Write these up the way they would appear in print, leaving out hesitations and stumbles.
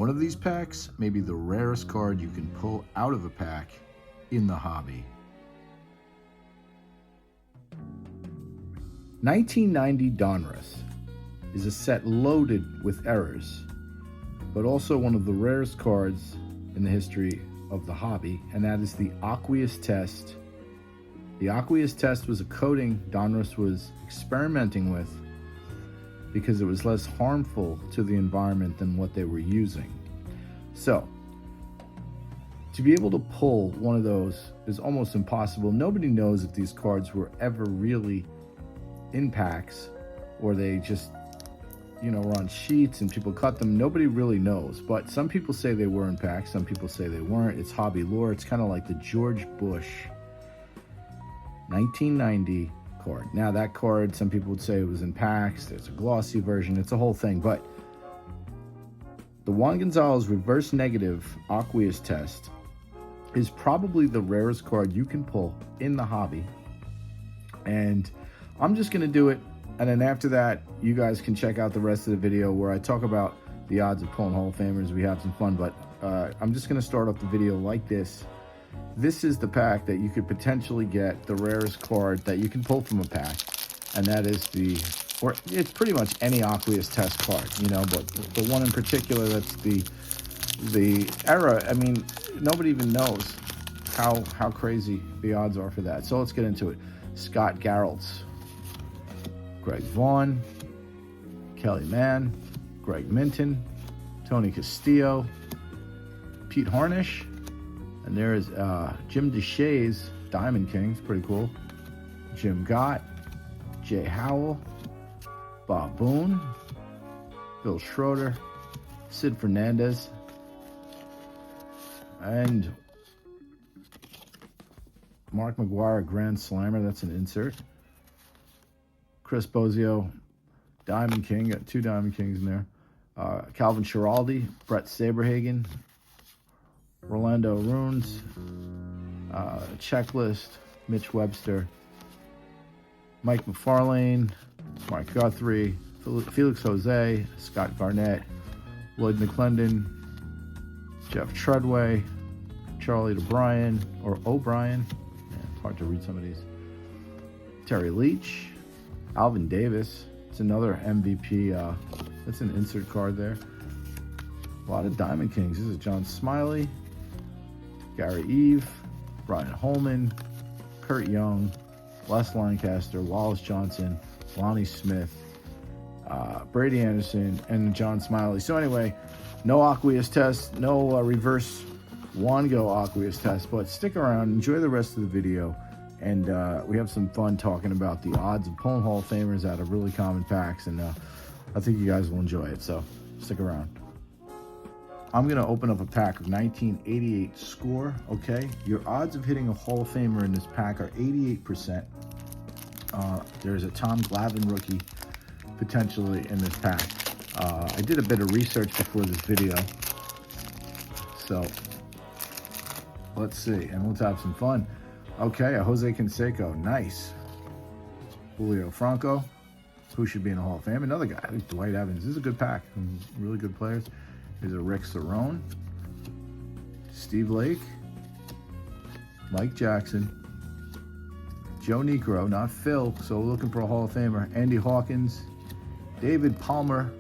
one of these packs may be the rarest card you can pull out of a pack in the hobby. 1990 Donruss is a set loaded with errors, but also one of the rarest cards in the history of the hobby, and that is the aqueous test. The aqueous test was a coating Donruss was experimenting with because it was less harmful to the environment than what they were using. So, to be able to pull one of those is almost impossible. Nobody knows if these cards were ever really in packs or they just, were on sheets and people cut them. Nobody really knows, but some people say they were in packs, some people say they weren't. It's hobby lore. It's kind of like the George Bush 1990 card. Now that card, some people would say it was in packs. There's a glossy version. It's a whole thing. But the Juan Gonzalez reverse negative aqueous test is probably the rarest card you can pull in the hobby. And I'm just going to do it. And then after that, you guys can check out the rest of the video where I talk about the odds of pulling Hall of Famers. We have some fun, but I'm just going to start off the video like this. This is the pack that you could potentially get the rarest card that you can pull from a pack, and that is it's pretty much any aqueous test card, but the one in particular that's the era. I mean, nobody even knows how crazy the odds are for that. So let's get into it. Scott Garrelts, Greg Vaughn, Kelly Mann, Greg Minton, Tony Castillo, Pete Harnish. And there is Jim Deshaies, Diamond Kings, pretty cool. Jim Gott, Jay Howell, Bob Boone, Bill Schroeder, Sid Fernandez, and Mark McGuire, Grand Slammer. That's an insert. Chris Bozio, Diamond King. Got two Diamond Kings in there. Calvin Schiraldi, Brett Saberhagen, Rolando Runes, Checklist, Mitch Webster, Mike McFarlane, Mark Guthrie, Felix Jose, Scott Garnett, Lloyd McClendon, Jeff Treadway, Charlie O'Brien, hard to read some of these, Terry Leach, Alvin Davis. It's another MVP. That's an insert card there. A lot of Diamond Kings. This is John Smiley, Gary Eve, Brian Holman, Kurt Young, Les Lancaster, Wallace Johnson, Lonnie Smith, Brady Anderson, and John Smiley. So anyway, no aqueous test, no reverse Wango aqueous test, but stick around, enjoy the rest of the video, and we have some fun talking about the odds of pulling Hall of Famers out of really common packs, and I think you guys will enjoy it, so stick around. I'm going to open up a pack of 1988 score, okay? Your odds of hitting a Hall of Famer in this pack are 88%. There's a Tom Glavine rookie potentially in this pack. I did a bit of research before this video, so let's see, and let's have some fun. Okay, a Jose Canseco, nice. Julio Franco, who should be in the Hall of Fame. Another guy, Dwight Evans. This is a good pack, really good players. There's a Rick Cerrone, Steve Lake, Mike Jackson, Joe Niekro, not Phil, so we're looking for a Hall of Famer. Andy Hawkins, David Palmer,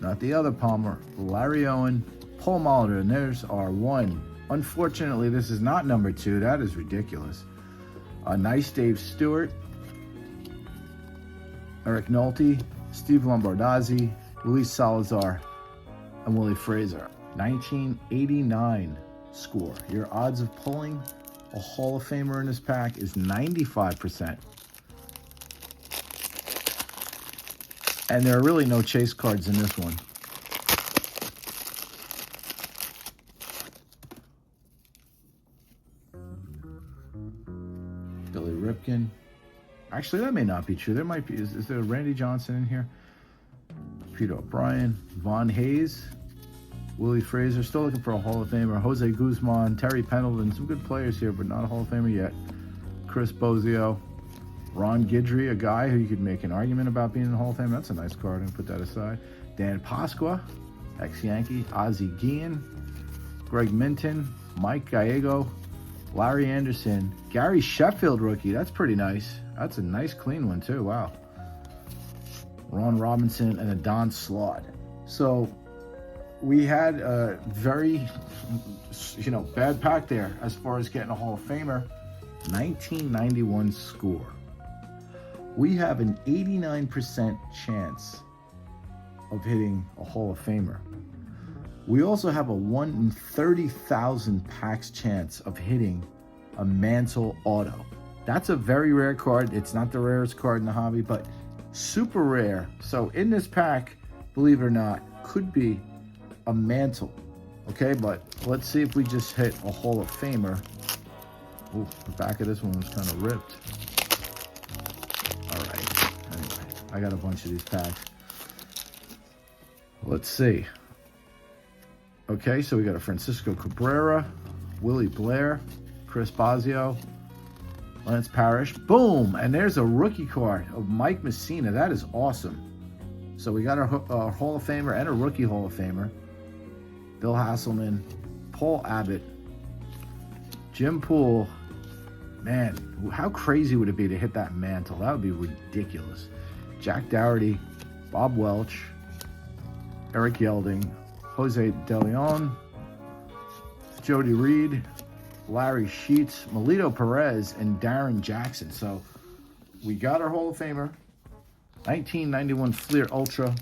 not the other Palmer, Larry Owen, Paul Molitor, and there's our one. Unfortunately, this is not number 2. That is ridiculous. Nice Dave Stewart, Eric Nolte, Steve Lombardozzi, Luis Salazar, and Willie Fraser. 1989 score. Your odds of pulling a Hall of Famer in this pack is 95%. And there are really no chase cards in this one. Billy Ripken. Actually, that may not be true. There might be. Is there Randy Johnson in here? Peter O'Brien, Von Hayes, Willie Fraser. Still looking for a Hall of Famer. Jose Guzman, Terry Pendleton. Some good players here, but not a Hall of Famer yet. Chris Bozio, Ron Guidry, a guy who you could make an argument about being in the Hall of Fame. That's a nice card. I'm going to put that aside. Dan Pasqua, ex-Yankee. Ozzie Guillen, Greg Minton, Mike Gallego, Larry Anderson, Gary Sheffield rookie. That's pretty nice. That's a nice clean one too. Wow. Ron Robinson and a Don Slaught. So we had a very, bad pack there as far as getting a Hall of Famer. 1991 score. We have an 89% chance of hitting a Hall of Famer. We also have a 1 in 30,000 packs chance of hitting a Mantle auto. That's a very rare card. It's not the rarest card in the hobby, but super rare. So in this pack, believe it or not, could be a Mantle. Okay, but let's see if we just hit a Hall of Famer. Ooh, the back of this one was kind of ripped. All right, anyway, I got a bunch of these packs. Let's see. Okay, so we got a Francisco Cabrera, Willie Blair, Chris Bosio, Lance Parrish. Boom! And there's a rookie card of Mike Messina. That is awesome. So we got a Hall of Famer and a rookie Hall of Famer. Bill Hasselman, Paul Abbott, Jim Poole. Man, how crazy would it be to hit that Mantle? That would be ridiculous. Jack Dougherty, Bob Welch, Eric Yelding, Jose De Leon, Jody Reed, Larry Sheets, Melito Perez, and Darren Jackson. So we got our Hall of Famer, 1991 Fleer Ultra.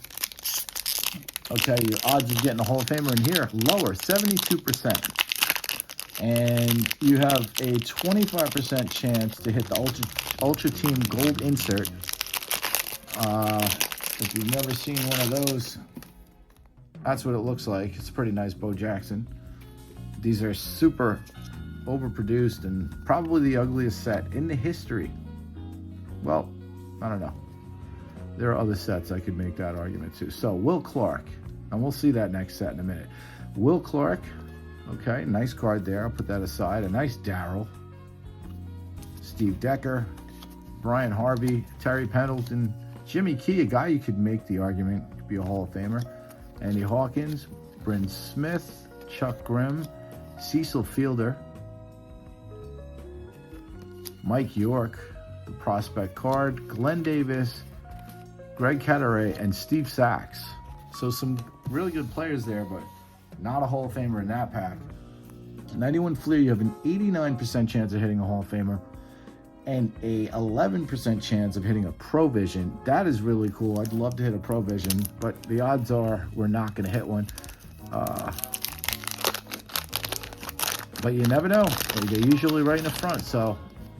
Okay, your odds of getting a Hall of Famer in here, lower, 72%. And you have a 25% chance to hit the Ultra Team Gold Insert. If you've never seen one of those, that's what it looks like. It's a pretty nice Bo Jackson. These are super overproduced and probably the ugliest set in the history. Well, I don't know. There are other sets I could make that argument too. So Will Clark, and we'll see that next set in a minute. Will Clark, okay, nice card there. I'll put that aside. A nice Darryl. Steve Decker, Brian Harvey, Terry Pendleton, Jimmy Key, a guy you could make the argument could be a Hall of Famer. Andy Hawkins, Bryn Smith, Chuck Grimm, Cecil Fielder, Mike York, the prospect card, Glenn Davis, Greg Cadaret, and Steve Sachs. So some really good players there, but not a Hall of Famer in that pack. 91 Fleer, you have an 89% chance of hitting a Hall of Famer and a 11% chance of hitting a Provision. That is really cool. I'd love to hit a Provision, but the odds are we're not going to hit one. But you never know. They're usually right in the front, so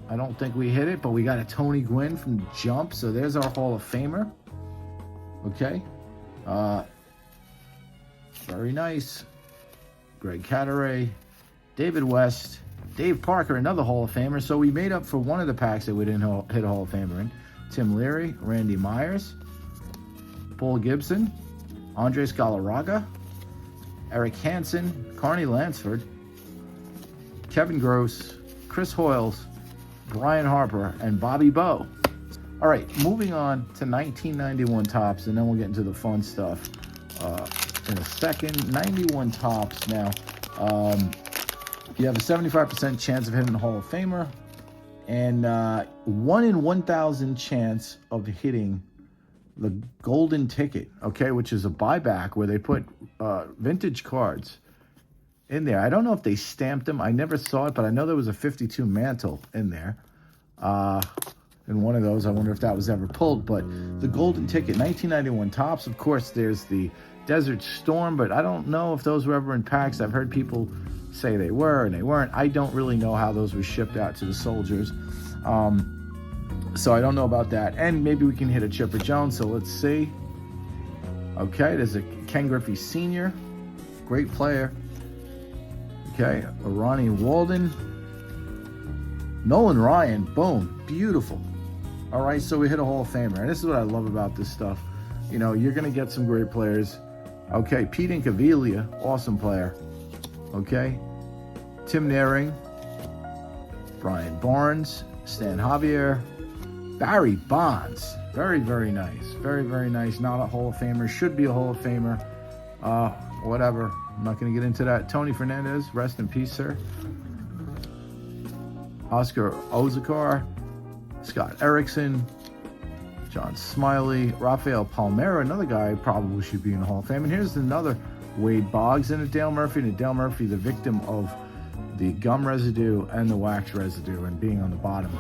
I don't think we hit it, but we got a Tony Gwynn from Jump, so there's our Hall of Famer. Okay. Very nice. Greg Cadaret, David West, Dave Parker, another Hall of Famer. So we made up for one of the packs that we didn't hit a Hall of Famer in. Tim Leary, Randy Myers, Paul Gibson, Andres Galarraga, Eric Hansen, Carney Lansford, Kevin Gross, Chris Hoyles, Brian Harper, and Bobby Bowe. All right, moving on to 1991 Topps, and then we'll get into the fun stuff in a second. 91 Topps now. You have a 75% chance of hitting the Hall of Famer and 1 in 1,000 chance of hitting the golden ticket, okay, which is a buyback where they put vintage cards in there. I don't know if they stamped them. I never saw it, but I know there was a 52 Mantle in there. In one of those, I wonder if that was ever pulled, but the golden ticket, 1991 Topps. Of course, there's the Desert Storm, but I don't know if those were ever in packs. I've heard people say they were and they weren't. I don't really know how those were shipped out to the soldiers. So I don't know about that. And maybe we can hit a Chipper Jones, so let's see. Okay, there's a Ken Griffey Sr., great player. Okay, a Ronnie Walden. Nolan Ryan, boom, beautiful. All right, so we hit a Hall of Famer. And this is what I love about this stuff. You know, you're going to get some great players. Okay, Pete Incaviglia, awesome player. Okay, Tim Naring, Brian Barnes, Stan Javier, Barry Bonds. Very, very nice. Very, very nice. Not a Hall of Famer. Should be a Hall of Famer. whatever. I'm not going to get into that. Tony Fernandez, rest in peace, sir. Oscar Ozakar, Scott Erickson, John Smiley, Rafael Palmera, another guy probably should be in the Hall of Fame. And here's another Wade Boggs and a Dale Murphy. And a Dale Murphy, the victim of the gum residue and the wax residue and being on the bottom.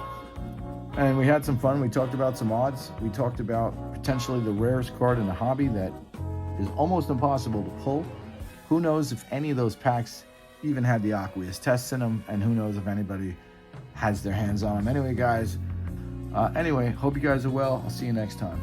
And we had some fun. We talked about some odds. We talked about potentially the rarest card in the hobby that is almost impossible to pull. Who knows if any of those packs even had the aqueous tests in them, and who knows if anybody has their hands on them. Anyway, guys, hope you guys are well. I'll see you next time.